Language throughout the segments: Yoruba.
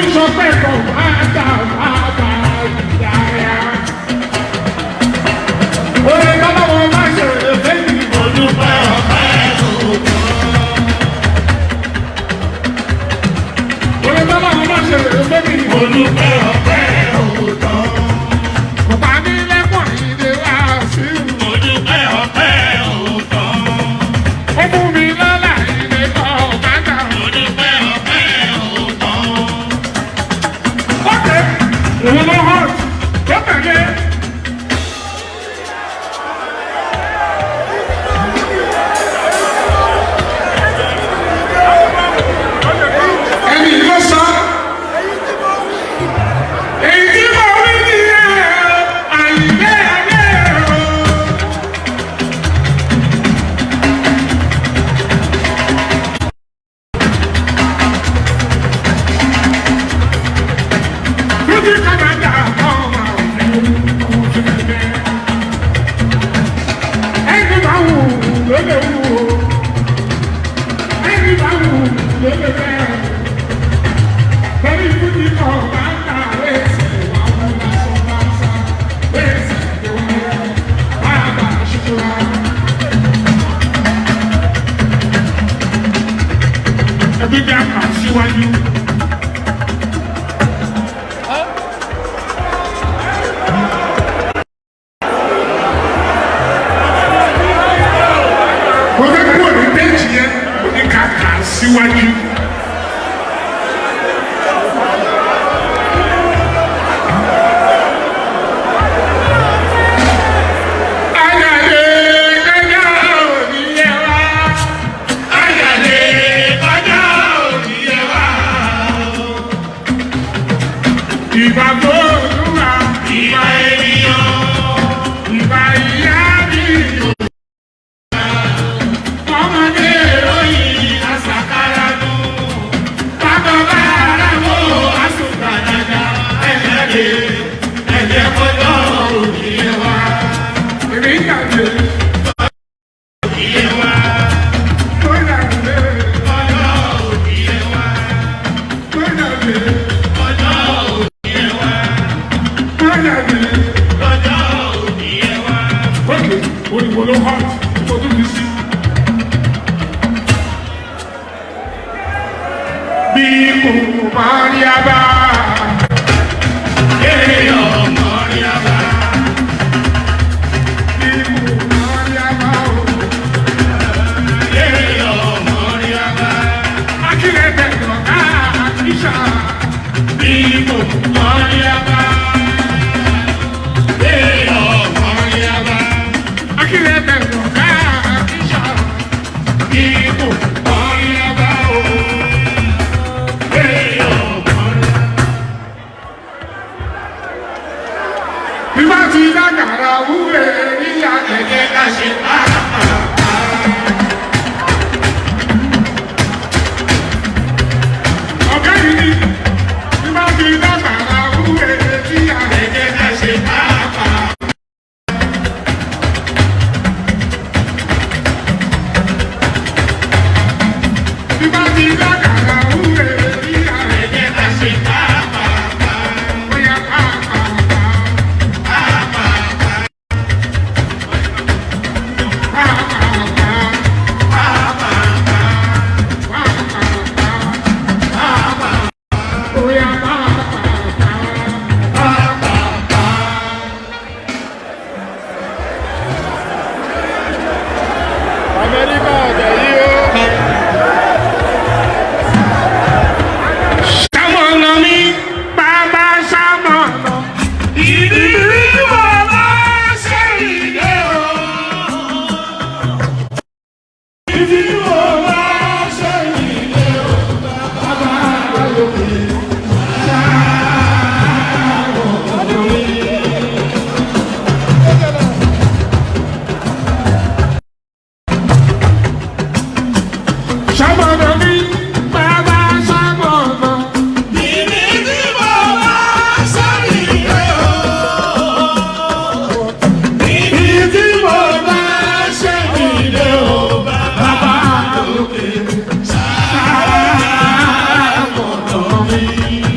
ń sọ pé kò bá dà bá bá yára. Oye bàbá wọn máa ṣe èfé ní olùpẹ̀ ọ̀pẹ̀ òkú. Oye bàbá wọn máa ṣe èfé ní olùpẹ̀ ọ̀pẹ̀ òkú. Kò bá ní lẹ́kọ̀ọ́ ìdè wá sí olùpẹ̀ ọ̀pẹ̀ òkú. Ó fún mi lọ́la ìdè kan bàtà olùpẹ̀ ọ̀pẹ̀ òkú. Ókè, òun ló hàn tó tẹ̀lé. Síwájú. me.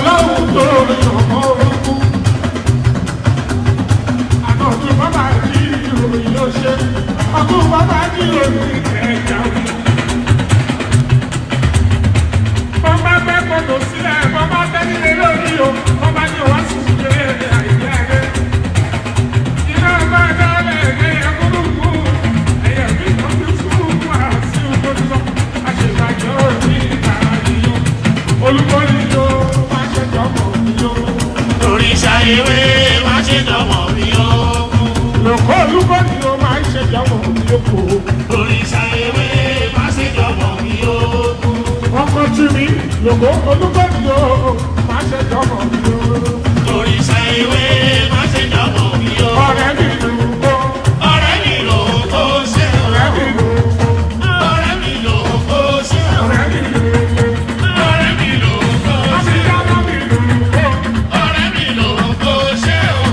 ọlọ́run tó yàn mọ́ orúkú. Àná ọdún bàbá jí ìròyìn ló ṣe, ọdún bàbá jí ìròyìn ẹ̀jà wí. Bọ́mbà fẹ́ kọ́tò sílẹ̀, bọ́mbà fẹ́ nílé lórí o, bọ́mbà ní wá sí ìdílé àìyé ayé. Iná bá dálẹ̀ ní ẹkúrúkú, ẹ̀yẹ̀ bí wọ́n ti sùn wá sí ojúlọ, àṣèbàjọ́ ní àyíyó. Olúborí yóò má ṣe jọmọ̀ mi yó. Òrìṣà ewé má ṣe jọmọ̀ mi yó. Lòkó olúborí yóò má ṣe jọmọ̀ mi yó kò. Òrìṣà ewé má ṣe jọmọ̀ mi yó. Ọkọ tí mi lòkó olúborí yóò má ṣe jọmọ̀ mi yó. Òrìṣà ewé má ṣe jọmọ̀ mi yó. Ọ̀rẹ́ mi lòkó. Ọ̀rẹ́ mi lòkó ṣe. Ọ̀rẹ́ mi lòkó. Ọ̀rẹ́ mi lòkó ṣe. Ọ̀rẹ́ mi lòkó. Ọ̀rẹ́ mi lòkó ṣe. Ọ̀rẹ́ mi lòkó. Ọ̀rẹ́ mi lòkó ṣe o.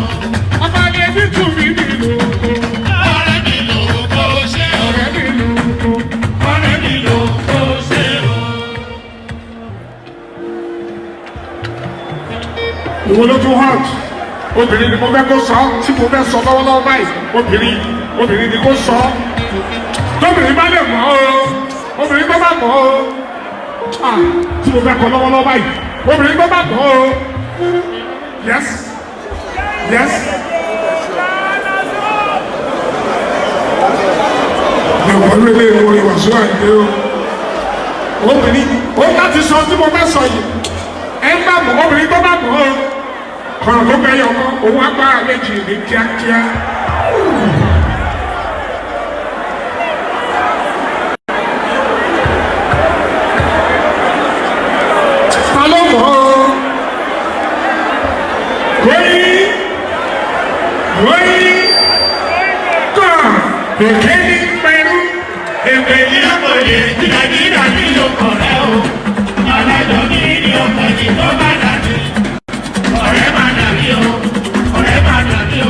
Ọba lè ní tù mí ní lòkó. Ọ̀rẹ́ mi lòkó ṣe o. Ọ̀rẹ́ mi lòkó. Ọ̀rẹ́ mi lòkó ṣe o. Ìwọ ló tún hàn. Obìnrin ni mo fẹ́ kó sọ, tí mo fẹ́ sọ lọ́wọ́lọ́wọ́ báyìí. Obìnrin ni kó sọ. Tóbìnrin bá lè mọ̀ ọ́, obìnrin tó bá mọ̀ ọ́. Tí mo fẹ́ kọ lọ́wọ́lọ́wọ́ báyìí. Obìnrin tó bá mọ̀ ọ́. Yes. Yes. Ìwọ ló lé orin wàásù àìdé o. Obìnrin ó láti sọ tí mo fẹ́ sọ yìí. Ẹ ń bá mọ̀ obìnrin tó bá mọ̀ ọ́. Kọ̀rọ̀ ló bẹ yọ mọ́, òun agbára méjì ní kíákíá. Ta ló mọ̀ ọ́? Kàn èké ní pẹ̀lú. Èpè ní ọ̀pọ̀lẹ̀ dídàdídà ní ọkọ̀ rẹ̀ o. Alájọ ní ní ọkọ̀ ní tó bá dàbí. Ọ̀rẹ́ máa dàbí o. Ọ̀rẹ́ máa dàbí o.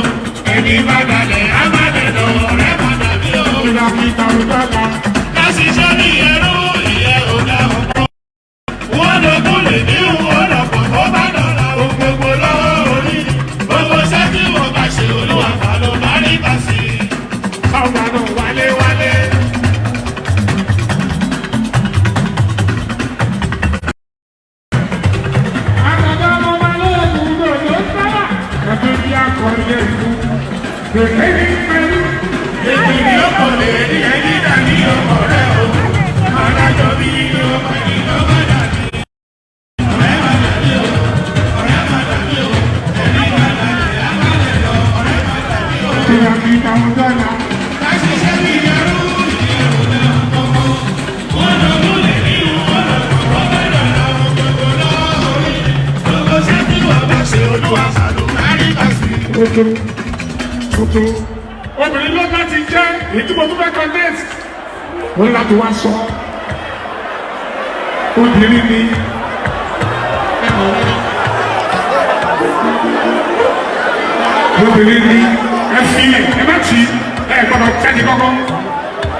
Ẹni bá dalẹ̀ á má dẹ̀dọ̀. Ọ̀rẹ́ máa dàbí o. Ìlàkìtà òjọ́ta. Lásìsọ́ ní ẹrú ìyẹn ò dá ọkọ̀. Wọ́n lókun lè ní wọ́n lọ́pọ̀ tó bá dọ̀la o. Gbogbo lọ́wọ́ orí. Gbogbo iṣẹ́ tí wọ́n bá ṣe olúwa bá ló bá rí bá sí. Ọba náà wálé wálé. Àgbàdo ọmọ wa lóògùn lòdò sábà. Ẹ̀dùn bí akọni ẹ̀dùn. Èké ní pẹ̀lú. Èpè ní ọ̀pọ̀lẹ̀ dídàdídà ní ọkọ̀ rẹ̀ o. Alájọ bí ní ọkọ̀ ní tó bá dàbí. Ọ̀rẹ́ máa dàbí o. Ọ̀rẹ́ máa dàbí o. Ẹni bá dalẹ̀ á má dẹ̀dọ̀. Ọ̀rẹ́ máa dàbí o. Ìlàkìtà òjọ́ta. Lásìsọ́ ní ẹrú ìyẹn ò dá ọkọ̀. Wọ́n lókun lè ní wọ́n lọ́pọ̀ tó bá dọ̀la o. Gbogbo lọ́wọ́ orí. Gbogbo iṣẹ́ tí wọ́n bá ṣe olúwa bá ló bá rí bá sí. Tuntun. Obìnrin ló bá ti jẹ́ èyí tí mo tún fẹ́ connect. Wọ́n láti wá sọ. Obìnrin ni. Obìnrin ni. Ẹ fi ẹ má tì í. Ẹ gbọ́dọ̀ tẹ́ni kọ́kọ́.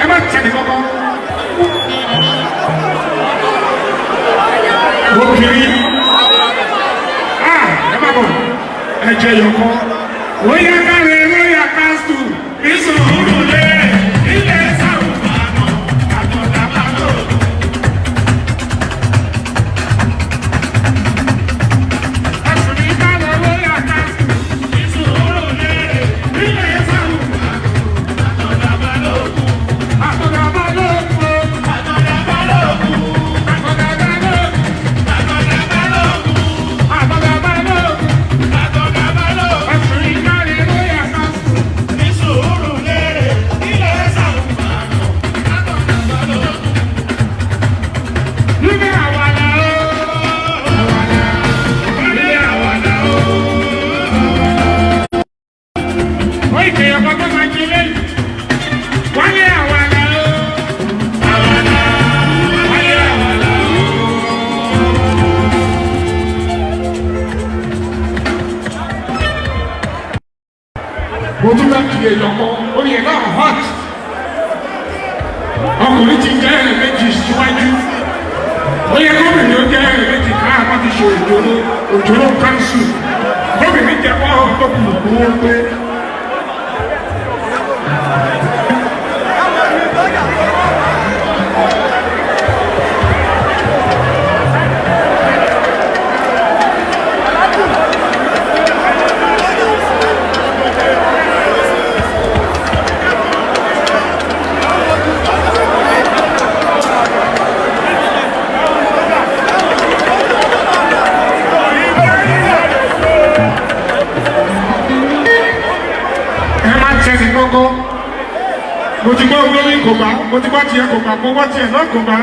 Ẹ má tẹ́ni kọ́kọ́. Obìnrin. Ẹ má bọ̀. Ẹ jẹ yọkọ. Ó yẹ káre ló yà kásítù. Ìsòrò lé ilé sàrùbánà àtọ̀dàbà lòdù. Ẹ̀sùn ní káre ló yà kásítù. Ìsòrò lé ilé sàrùbánà àtọ̀dàbà lòdù. Àtọ̀dàbà lóògùn. Àtọ̀dàbà lòdù. Àtọ̀dàbà lóògùn. Àtọ̀dàbà lòdù. Àtọ̀dàbà lóògùn. Àtọ̀dàbà lòdù. Ẹ̀sùn ní káre ló yà kásítù. Ìsòrò lé ilé sàrùbánà àtọ̀dàbà lòdù. Nílé àwàdà o. Àwàdà ilé àwàdà o. Ó ìkẹyọ̀ kan tó máa jí lẹ́yìn. Wálé àwàdà o. Àwàdà ilé àwàdà o. Mo tún bá kí èèyàn kan, ó yẹ náà hot. Ọkùnrin ti jẹ́ ẹ̀rẹ̀ méjì síwájú. Ó yẹ kóbìnrin ó jẹ́ ẹ̀rẹ̀ méjì káàkiri ti ṣe òjòrò. òjòrò kanṣu obìnrin jẹ wọ́n tó kù owó pé. Mo ti gbọ́ olórí kò bá, mo ti gbọ́ tiẹ̀ kò bá, mo gbọ́ tiẹ̀ náà kò bá.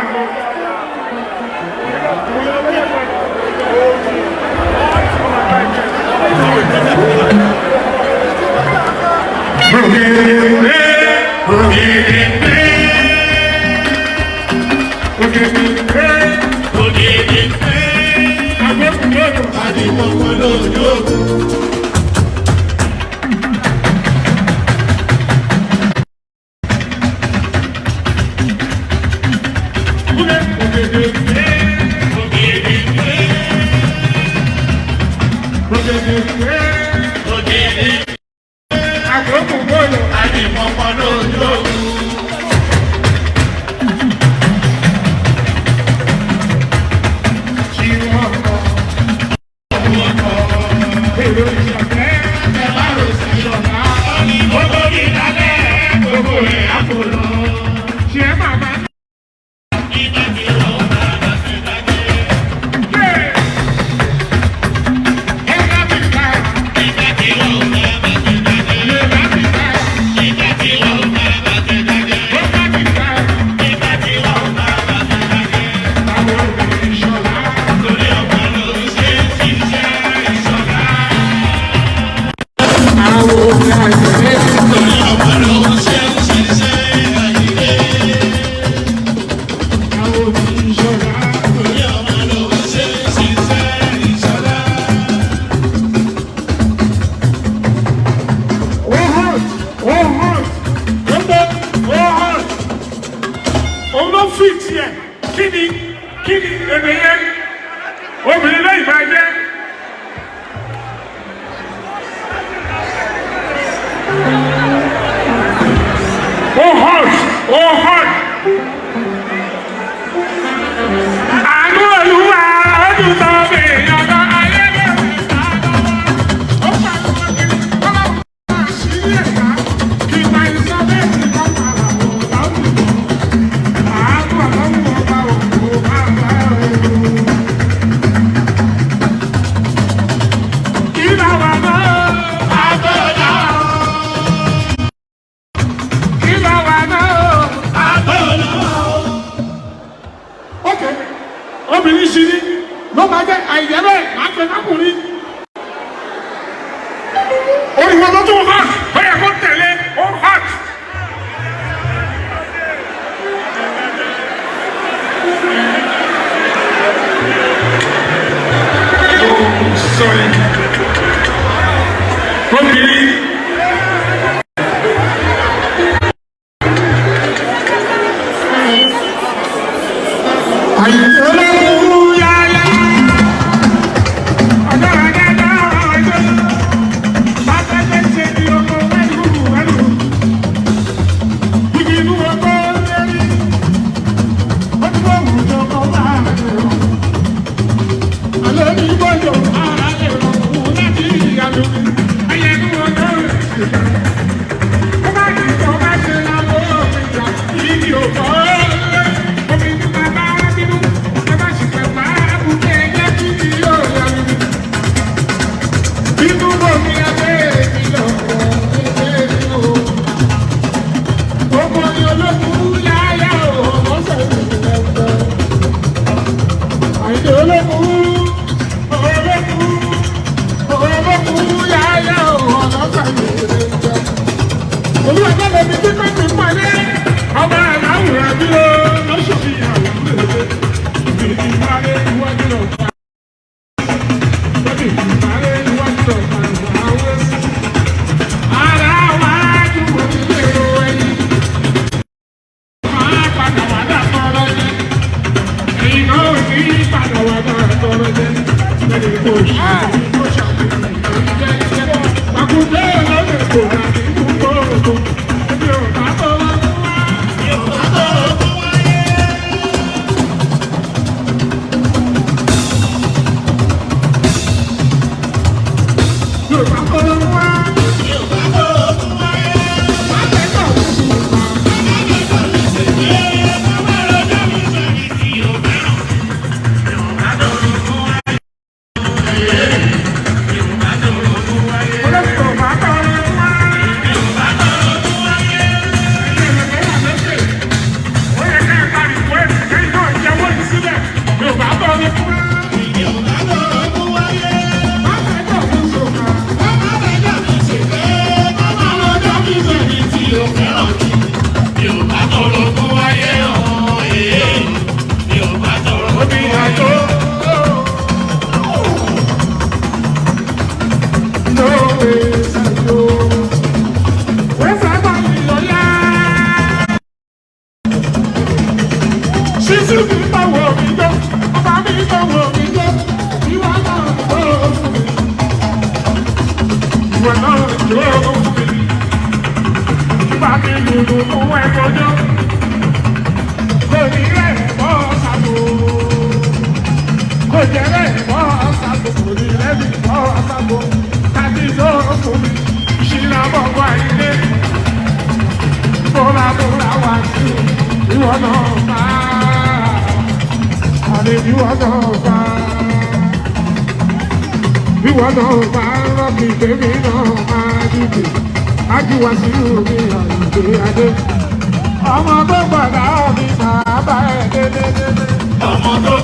Ọmọ tó